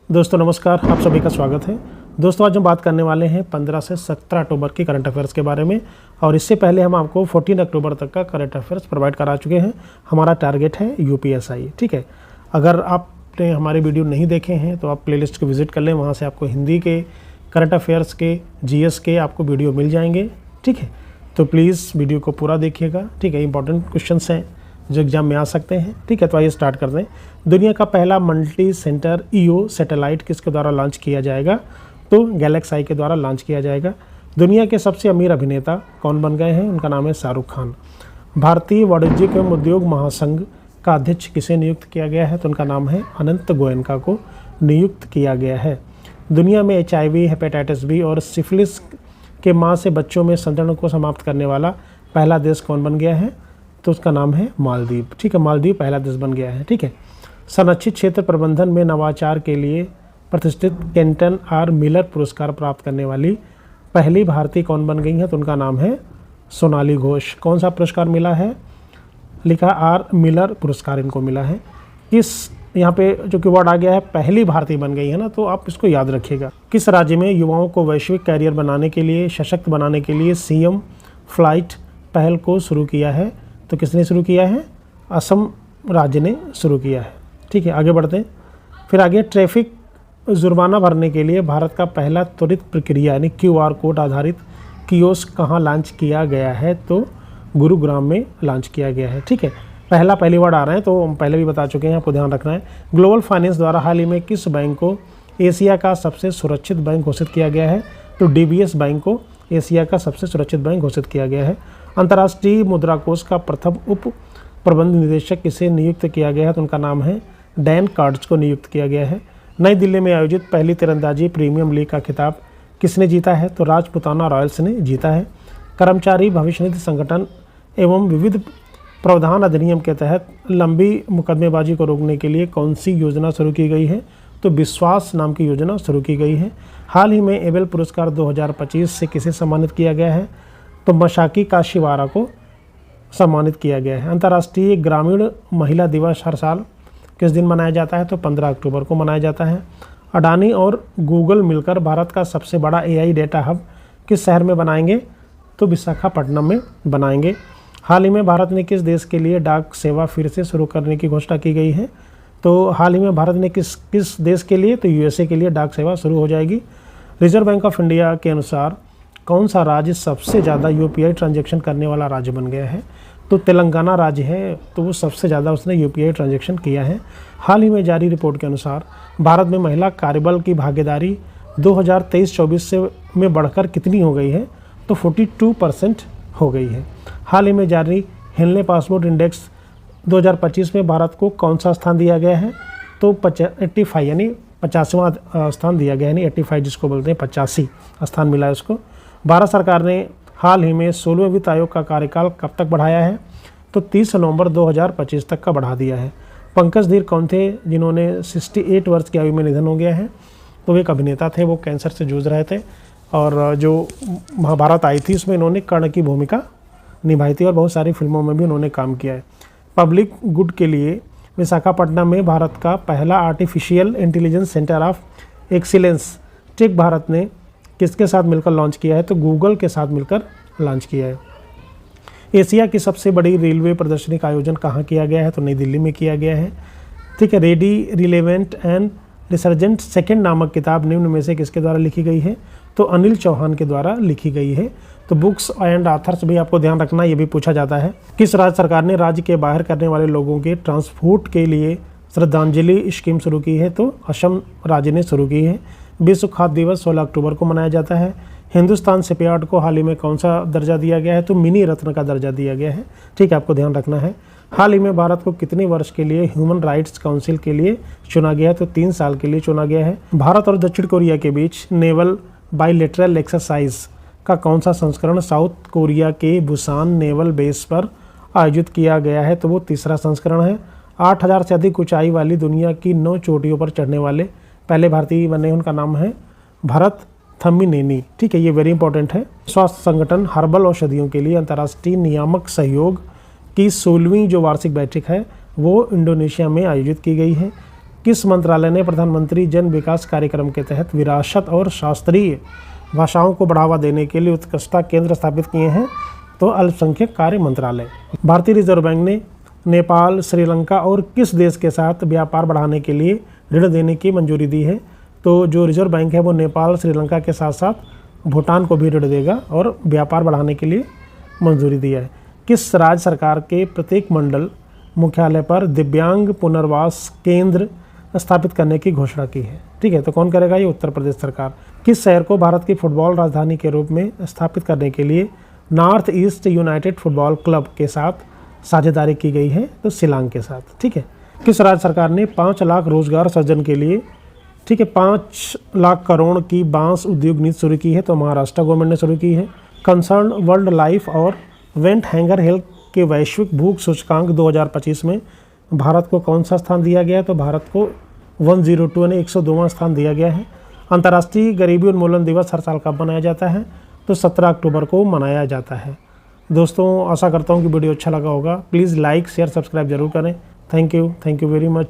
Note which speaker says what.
Speaker 1: दोस्तों नमस्कार, आप सभी का स्वागत है। दोस्तों आज हम बात करने वाले हैं 15 से 17 अक्टूबर की करंट अफेयर्स के बारे में। और इससे पहले हम आपको 14 अक्टूबर तक का करंट अफेयर्स प्रोवाइड करा चुके हैं। हमारा टारगेट है यूपीएसआई, ठीक है। अगर आपने हमारे वीडियो नहीं देखे हैं तो आप प्लेलिस्ट को विजिट कर लें, वहाँ से आपको हिंदी के, करंट अफेयर्स के, जीएस के आपको वीडियो मिल जाएंगे, ठीक है। तो प्लीज़ वीडियो को पूरा देखिएगा, ठीक है। इंपॉर्टेंट क्वेश्चंस हैं जो एग्जाम में आ सकते हैं, ठीक है। तो आइए स्टार्ट कर दें। दुनिया का पहला मल्टी सेंटर ईओ सैटेलाइट किसके द्वारा लॉन्च किया जाएगा? तो गैलेक्साई के द्वारा लॉन्च किया जाएगा। दुनिया के सबसे अमीर अभिनेता कौन बन गए हैं? उनका नाम है शाहरुख खान। भारतीय वाणिज्यिक एवं उद्योग महासंघ का अध्यक्ष किसे नियुक्त किया गया है? तो उनका नाम है अनंत गोयनका को नियुक्त किया गया है। दुनिया में HIV, हेपेटाइटिस बी और सिफिलिस के माँ से बच्चों में संक्रमण को समाप्त करने वाला पहला देश कौन बन गया है? तो उसका नाम है मालदीव, ठीक है। मालदीव पहला देश बन गया है, ठीक है। संरक्षित क्षेत्र प्रबंधन में नवाचार के लिए प्रतिष्ठित केंटन आर मिलर पुरस्कार प्राप्त करने वाली पहली भारतीय कौन बन गई है? तो उनका नाम है सोनाली घोष। कौन सा पुरस्कार मिला है? लिखा आर मिलर पुरस्कार इनको मिला है। किस, यहाँ पे जो कि वर्ड आ गया है पहली भारतीय बन गई है ना, तो आप इसको याद रखिएगा। किस राज्य में युवाओं को वैश्विक कैरियर बनाने के लिए, सशक्त बनाने के लिए सीएम फ्लाइट पहल को शुरू किया है? तो किसने शुरू किया है? असम राज्य ने शुरू किया है, ठीक है। आगे बढ़ते हैं। फिर आगे ट्रैफिक जुर्माना भरने के लिए भारत का पहला त्वरित प्रक्रिया यानी QR कोड आधारित कियोस्क कहाँ लॉन्च किया गया है? तो गुरुग्राम में लॉन्च किया गया है, ठीक है। पहली वर्ड आ रहे हैं तो हम पहले भी बता चुके हैं, आपको ध्यान रखना है। ग्लोबल फाइनेंस द्वारा हाल ही में किस बैंक को एशिया का सबसे सुरक्षित बैंक घोषित किया गया है? तो DBS बैंक को एशिया का सबसे सुरक्षित बैंक घोषित किया गया है। अंतर्राष्ट्रीय मुद्रा कोष का प्रथम उप प्रबंध निदेशक किसे नियुक्त किया गया है? तो उनका नाम है डैन कार्ड्स को नियुक्त किया गया है। नई दिल्ली में आयोजित पहली तीरंदाजी प्रीमियम लीग का खिताब किसने जीता है? तो राजपूताना रॉयल्स ने जीता है। कर्मचारी भविष्य निधि संगठन एवं विविध प्रावधान अधिनियम के तहत लंबी मुकदमेबाजी को रोकने के लिए कौन सी योजना शुरू की गई है? तो विश्वास नाम की योजना शुरू की गई है। हाल ही में एबेल पुरस्कार 2025 से किसे सम्मानित किया गया है? तो मशाकी काशीवारा को सम्मानित किया गया है। अंतर्राष्ट्रीय ग्रामीण महिला दिवस हर साल किस दिन मनाया जाता है? तो 15 अक्टूबर को मनाया जाता है। अडानी और गूगल मिलकर भारत का सबसे बड़ा AI डेटा हब किस शहर में बनाएंगे? तो विशाखापट्टनम में बनाएंगे। हाल ही में भारत ने किस देश के लिए डाक सेवा फिर से शुरू करने की घोषणा की गई है? तो हाल ही में भारत ने किस देश के लिए? तो USA के लिए डाक सेवा शुरू हो जाएगी। रिजर्व बैंक ऑफ इंडिया के अनुसार कौन सा राज्य सबसे ज़्यादा UPI ट्रांजैक्शन करने वाला राज्य बन गया है? तो तेलंगाना राज्य है, तो वो सबसे ज़्यादा उसने UPI ट्रांजैक्शन किया है। हाल ही में जारी रिपोर्ट के अनुसार भारत में महिला कार्यबल की भागीदारी 2023-24 से में बढ़कर कितनी हो गई है? तो 42% हो गई है। हाल ही में जारी हेनले पासपोर्ट इंडेक्स 2025 में भारत को कौन सा स्थान दिया गया है? तो 85 यानी 50वां स्थान दिया गया है, यानी 85 जिसको बोलते हैं 85 स्थान मिला है उसको। भारत सरकार ने हाल ही में 16वें वित्त आयोग का कार्यकाल कब तक बढ़ाया है? तो 30 नवंबर 2025 तक का बढ़ा दिया है। पंकज धीर कौन थे जिन्होंने 68 वर्ष की आयु में निधन हो गया है? तो एक अभिनेता थे, वो कैंसर से जूझ रहे थे और जो महाभारत आई थी उसमें इन्होंने कर्ण की भूमिका निभाई थी और बहुत सारी फिल्मों में भी उन्होंने काम किया है। पब्लिक गुड के लिए विशाखापट्टनम में भारत का पहला artificial intelligence centre of excellence tech Bharat ने किसके साथ मिलकर लॉन्च किया है? तो गूगल के साथ मिलकर लॉन्च किया है। एशिया की सबसे बड़ी रेलवे प्रदर्शनी का आयोजन कहाँ किया गया है? तो नई दिल्ली में किया गया है, ठीक है। Ready, relevant and resurgent second नामक किताब निम्न में से किसके द्वारा लिखी गई है? तो अनिल चौहान के द्वारा लिखी गई है। तो बुक्स एंड ऑथर्स भी आपको ध्यान रखना, ये भी पूछा जाता है। किस राज्य सरकार ने राज्य के बाहर करने वाले लोगों के ट्रांसपोर्ट के लिए श्रद्धांजलि स्कीम शुरू की है? तो असम राज्य ने शुरू की है। विश्व खाद्य दिवस 16 अक्टूबर को मनाया जाता है। हिंदुस्तान शिपयार्ड को हाल ही में कौन सा दर्जा दिया गया है? तो मिनी रत्न का दर्जा दिया गया है, ठीक है। आपको ध्यान रखना है। हाल ही में भारत को कितने वर्ष के लिए ह्यूमन राइट्स काउंसिल के लिए चुना गया है? तो 3 साल के लिए चुना गया है। भारत और दक्षिण कोरिया के बीच नेवल बाइलेटरल एक्सरसाइज का कौन सा संस्करण साउथ कोरिया के बुसान नेवल बेस पर आयोजित किया गया है? तो वो 3रा संस्करण है। 8000 से अधिक ऊंचाई वाली दुनिया की 9 चोटियों पर चढ़ने वाले पहले भारतीय बने, उनका नाम है भरत थम्मीनेनी, ठीक है। ये वेरी इंपॉर्टेंट है। स्वास्थ्य संगठन हर्बल औषधियों के लिए अंतर्राष्ट्रीय नियामक सहयोग की 16वीं जो वार्षिक बैठक है वो इंडोनेशिया में आयोजित की गई है। किस मंत्रालय ने प्रधानमंत्री जन विकास कार्यक्रम के तहत विरासत और शास्त्रीय भाषाओं को बढ़ावा देने के लिए उत्कृष्टता केंद्र स्थापित किए हैं? तो अल्पसंख्यक कार्य मंत्रालय। भारतीय रिजर्व बैंक ने नेपाल, श्रीलंका और किस देश के साथ व्यापार बढ़ाने के लिए ऋण देने की मंजूरी दी है? तो जो रिजर्व बैंक है वो नेपाल, श्रीलंका के साथ साथ भूटान को भी ऋण देगा और व्यापार बढ़ाने के लिए मंजूरी दिया है। किस राज्य सरकार के प्रत्येक मंडल मुख्यालय पर दिव्यांग पुनर्वास केंद्र स्थापित करने की घोषणा की है? ठीक है, तो कौन करेगा? ये उत्तर प्रदेश सरकार। किस शहर को भारत की फुटबॉल राजधानी के रूप में स्थापित करने के लिए north east United football club के साथ साझेदारी की गई है? तो शिलांग के साथ। ठीक है। किस राज्य सरकार ने 5 लाख रोजगार सृजन के लिए 5 लाख करोड़ की बांस उद्योग नीति शुरू की है? तो महाराष्ट्र गवर्नमेंट ने शुरू की है। कंसर्न वर्ल्ड लाइफ और वेंट हैंगर हेल्थ के वैश्विक भूख सूचकांक 2025 में भारत को कौन सा स्थान दिया गया? तो भारत को 102 यानी 102वां स्थान दिया गया है। अंतर्राष्ट्रीय गरीबी उन्मूलन दिवस हर साल कब मनाया जाता है? तो 17 अक्टूबर को मनाया जाता है। दोस्तों, आशा करता हूँ कि वीडियो अच्छा लगा होगा। प्लीज़ लाइक, शेयर, सब्सक्राइब जरूर करें। Thank you very much.